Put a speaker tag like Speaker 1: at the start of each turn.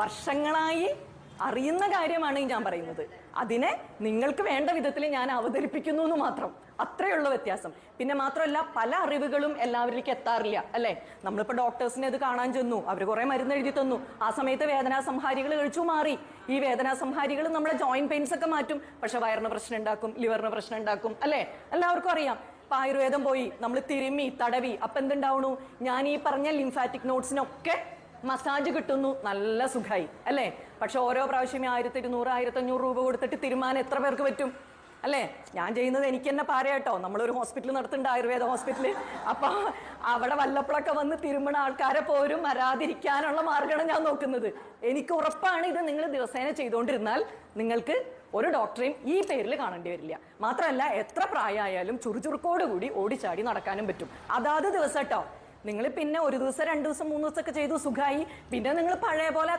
Speaker 1: വർഷങ്ങളായി അറിയുന്ന കാര്യമാണ് ഞാൻ പറയുന്നത്. അതിനെ നിങ്ങൾക്ക് വേണ്ട വിധത്തിൽ ഞാൻ അവതരിപ്പിക്കുന്നു എന്ന് മാത്രം, അത്രയുള്ള വ്യത്യാസം. പിന്നെ മാത്രമല്ല, പല അറിവുകളും എല്ലാവരിലേക്ക് എത്താറില്ല അല്ലേ. നമ്മളിപ്പോൾ ഡോക്ടേഴ്സിനെ ഇത് കാണാൻ ചെന്നു, അവർ കുറെ മരുന്ന് എഴുതി തന്നു, ആ സമയത്ത് വേദനാ സംഹാരികൾ കഴിച്ചു മാറി. ഈ വേദനാ സംഹാരികൾ നമ്മളെ ജോയിന്റ് പെയിൻസ് ഒക്കെ മാറ്റും, പക്ഷെ വയറിന് പ്രശ്നം ഉണ്ടാക്കും, ലിവറിന് പ്രശ്നം ഉണ്ടാക്കും അല്ലേ, എല്ലാവർക്കും അറിയാം. ഇപ്പൊ ആയുർവേദം പോയി നമ്മൾ തിരുമ്മി തടവി, അപ്പൊ എന്തുണ്ടാവണു, ഞാൻ ഈ പറഞ്ഞ ലിംഫാറ്റിക് നോട്ട്സിനൊക്കെ മസാജ് കിട്ടുന്നു, നല്ല സുഖമായി അല്ലേ. പക്ഷെ ഓരോ പ്രാവശ്യം 1200 1500 രൂപ കൊടുത്തിട്ട് തിരുമാൻ എത്ര പേർക്ക് പറ്റും അല്ലേ. ഞാൻ ചെയ്യുന്നത് എനിക്ക് തന്നെ പാരയാട്ടോ. നമ്മളൊരു ഹോസ്പിറ്റൽ നടത്തുന്നുണ്ട്, ആയുർവേദ ഹോസ്പിറ്റല്. അപ്പൊ അവിടെ വല്ലപ്പോഴൊക്കെ വന്ന് തിരുമണ ആൾക്കാരെ പോലും വരാതിരിക്കാനുള്ള മാർഗമാണ് ഞാൻ നോക്കുന്നത്. എനിക്ക് ഉറപ്പാണ് ഇത് നിങ്ങൾ ദിവസേന ചെയ്തുകൊണ്ടിരുന്നാൽ നിങ്ങൾക്ക് ഒരു ഡോക്ടറെയും ഈ പേരിൽ കാണേണ്ടി വരില്ല. മാത്രമല്ല, എത്ര പ്രായമായാലും ചുറുചുറുക്കോടുകൂടി ഓടിച്ചാടി നടക്കാനും പറ്റും. അതാത് ദിവസം കേട്ടോ. നിങ്ങൾ പിന്നെ ഒരു ദിവസം 2 ദിവസം 3 ദിവസമൊക്കെ ചെയ്തു സുഖമായി, പിന്നെ നിങ്ങൾ പഴയ പോലെ